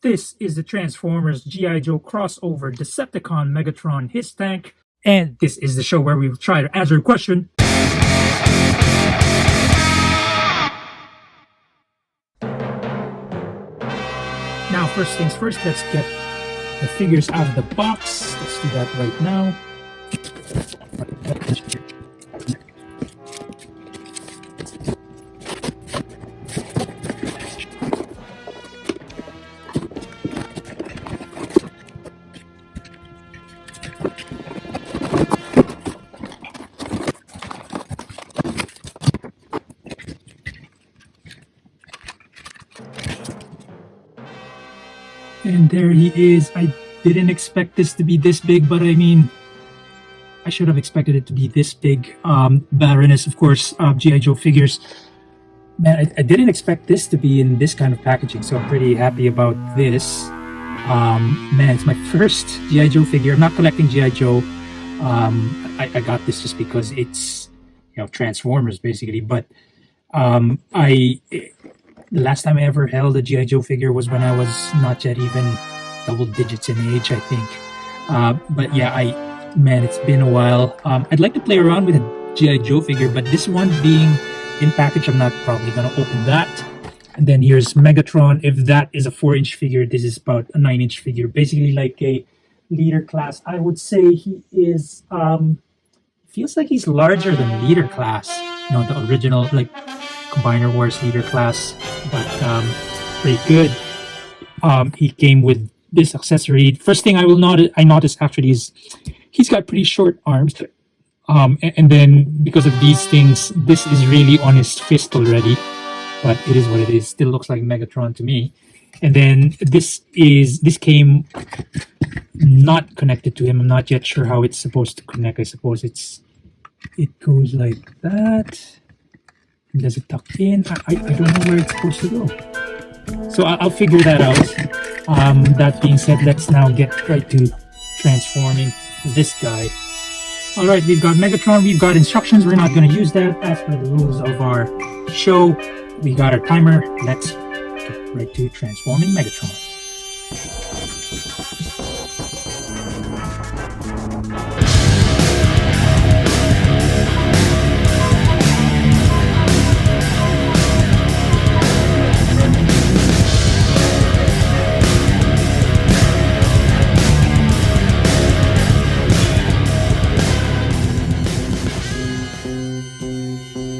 This is the Transformers G.I. Joe crossover Decepticon Megatron His Tank, and this is the show where we try to answer a question. Now, first things first, let's get the figures out of the box. Let's do that right now. And there he is. I didn't expect this to be this big, but I mean, I should have expected it to be this big. Baroness, of course, G.I. Joe figures. Man, I didn't expect this to be in this kind of packaging, so I'm pretty happy about this. Man, it's my first G.I. Joe figure. I'm not collecting G.I. Joe. I got this just because it's, Transformers, basically. But the last time I ever held a G.I. Joe figure was when I was not yet even double digits in age, I think. But yeah, man, it's been a while. I'd like to play around with a G.I. Joe figure, but this one being in package, I'm not probably going to open that. And then here's Megatron. If that is a 4-inch figure, this is about a 9-inch figure. Basically like a leader class. I would say he is, feels like he's larger than leader class. The original, like, Combiner Wars leader class, but pretty good. He came with this accessory. First thing I noticed actually is he's got pretty short arms, and then because of these things, this is really on his fist already. But it is what it is. Still looks like Megatron to me. And then this came not connected to him. I'm not yet sure how it's supposed to connect. I suppose it goes like that. Does it tuck in? I don't know where it's supposed to go. So I'll figure that out. That being said, let's now get right to transforming this guy. Alright, we've got Megatron, we've got instructions. We're not going to use that as per the rules of our show. We got our timer. Let's get right to transforming Megatron.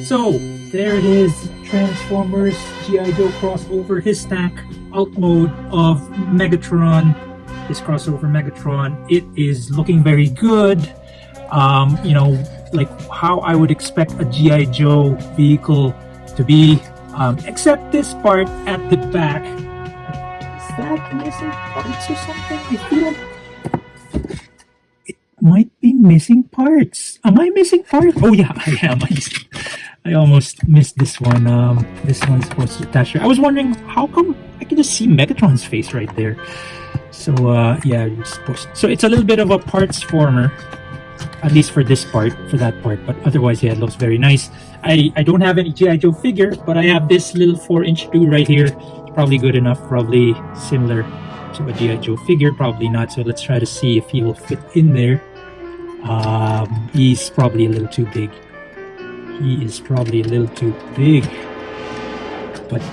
So, there it is, Transformers G.I. Joe crossover, His Tank, alt mode of Megatron, this crossover Megatron. It is looking very good, like how I would expect a G.I. Joe vehicle to be, except this part at the back. Is that missing parts or something? I feel it might be missing parts. Am I missing parts? Oh yeah, I am. I almost missed this one. This one's supposed to attach here. I was wondering how come I can just see Megatron's face right there. So yeah, you're supposed to. So it's a little bit of a parts former, at least for this part, for that part. But otherwise, yeah, it looks very nice. I don't have any G.I. Joe figure, but I have this little 4-inch dude right here. It's probably good enough. Probably similar to a G.I. Joe figure. Probably not. So let's try to see if he will fit in there. He's probably a little too big. He is probably a little too big, but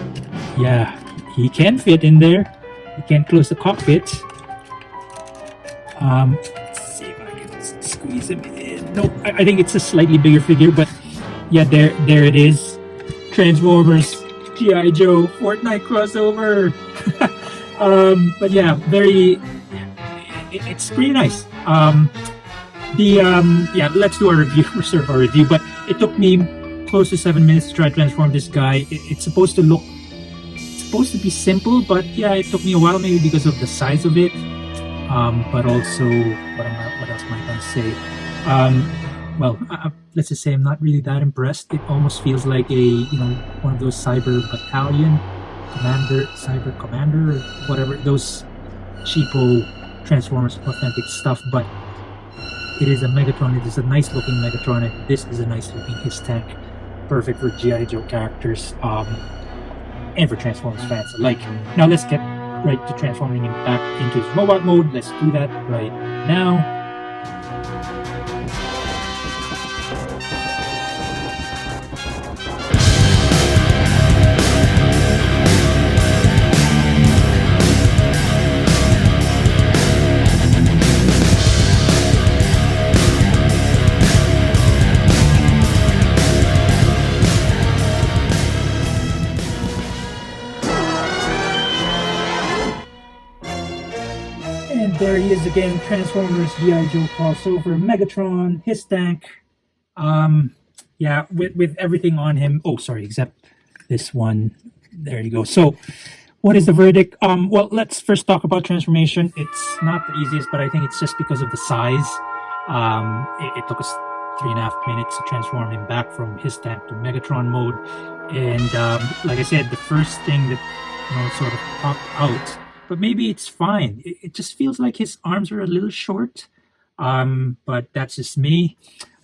yeah, he can fit in there. He can close the cockpit. Let's see if I can squeeze him in. No, I think it's a slightly bigger figure, but yeah, there it is. Transformers G.I. Joe Fortnite crossover. But yeah, it's pretty nice. Yeah, let's do our review, reserve our review, but it took me close to 7 minutes to try to transform this guy. It's supposed to be simple, but yeah, it took me a while, maybe because of the size of it, but also, what else am I going to say? Well, let's just say I'm not really that impressed. It almost feels like one of those cyber commander, or whatever, those cheapo Transformers authentic stuff, but it is a Megatron. It is a nice looking Megatron, and this is a nice looking His Tank. Perfect for G.I. Joe characters, and for Transformers fans alike. Now let's get right to transforming him back into his robot mode. Let's do that right now. And there he is again, Transformers G.I. Joe crossover, Megatron, his tank. Yeah, with everything on him. Oh, sorry, except this one. There you go. So, what is the verdict? Well, let's first talk about transformation. It's not the easiest, but I think it's just because of the size. It took us 3.5 minutes to transform him back from his tank to Megatron mode. And like I said, the first thing that sort of popped out, but maybe it's fine. It just feels like his arms are a little short, but that's just me.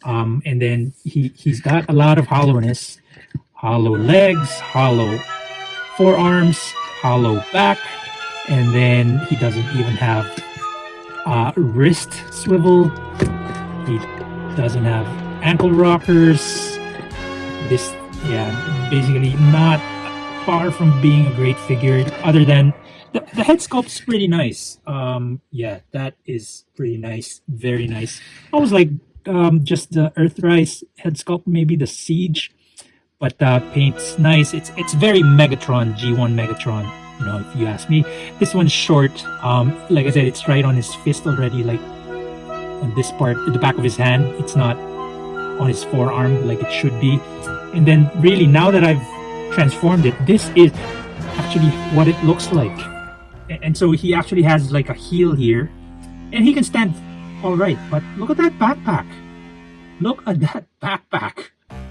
And then he's got a lot of hollowness, hollow legs, hollow forearms, hollow back, and then he doesn't even have wrist swivel. He doesn't have ankle rockers. This, yeah, basically not far from being a great figure, other than the head sculpt's pretty nice. Yeah, that is pretty nice. Very nice. I was like, just the Earthrise head sculpt, maybe the Siege, but paint's nice. It's very Megatron, G1 Megatron, if you ask me. This one's short. Like I said, it's right on his fist already, like on this part, at the back of his hand. It's not on his forearm like it should be. And then really, now that I've transformed it, this is actually what it looks like. And so he actually has like a heel here, and he can stand all right. But look at that backpack. Look at that backpack.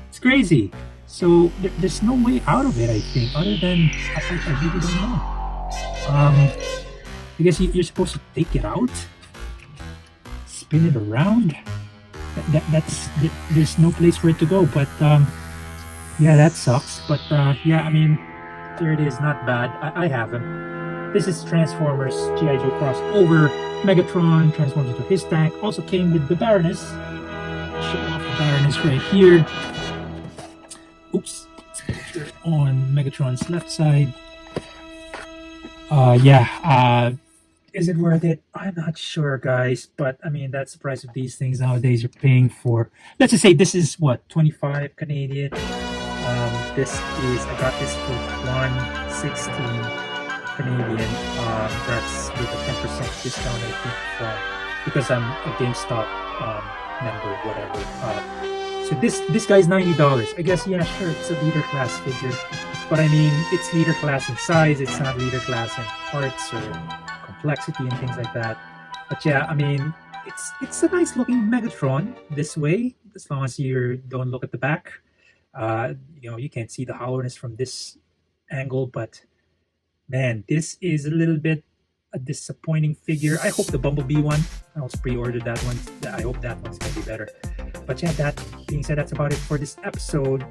It's crazy. So there's no way out of it, I think, other than I really don't know. I guess you're supposed to take it out, spin it around. There's no place for it to go. But yeah, that sucks. But yeah, I mean, there it is. Not bad. I have him. This is Transformers G.I. Joe crossover. Megatron transforms into his tank. Also came with the Baroness. Show off the Baroness right here. Oops. Let's put her on Megatron's left side. Yeah. Is it worth it? I'm not sure, guys. But I mean, that's the price of these things nowadays. You're paying for. Let's just say this is what, 25 Canadian. I got this for 116. Canadian. That's with a 10% discount, I think, because I'm a GameStop member, whatever. So this guy's $90. I guess, yeah, sure, it's a leader class figure, but I mean, it's leader class in size. It's not leader class in parts or complexity and things like that. But yeah, I mean, it's a nice looking Megatron this way, as long as you don't look at the back. You can't see the hollowness from this angle, but man, this is a little bit a disappointing figure. I hope the Bumblebee one, I also pre-ordered that one. I hope that one's gonna be better. But yeah, that being said, that's about it for this episode.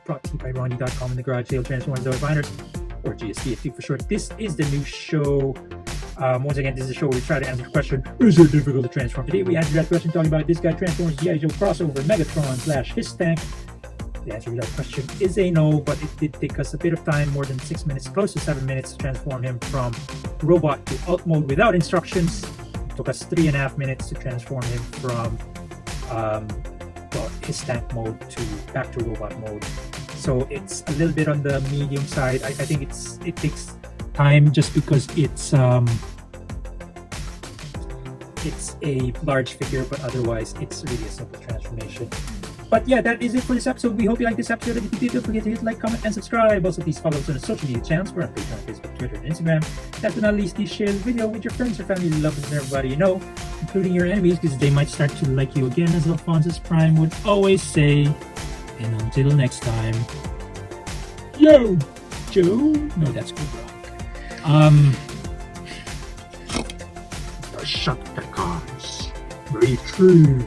Brought to you by RONJIE.COM and the Garage Sale Transformers Finder, or GSDFT for short. This is the new show. Once again, this is a show where we try to answer the question, is it difficult to transform? Today we answered that question talking about this guy Transformers G.I. Joe crossover Megatron / his tank. The answer to that question is a no, but it did take us a bit of time, more than 6 minutes, close to 7 minutes, to transform him from robot to alt mode without instructions. It took us 3.5 minutes to transform him from his tank mode to back to robot mode. So it's a little bit on the medium side. I think it takes time just because it's a large figure, but otherwise it's really a simple transformation. But yeah, that is it for this episode. We hope you liked this episode. And if you did, don't forget to hit like, comment, and subscribe. Also, please follow us on the social media channels. We're on Patreon, Facebook, Twitter, and Instagram. Last but not least, please share the video with your friends, your family, loved ones, and everybody you know, including your enemies, because they might start to like you again, as Alphonsus Prime would always say. And until next time, yo, Joe. No, that's good, bro. Shut the cars. Breathe true.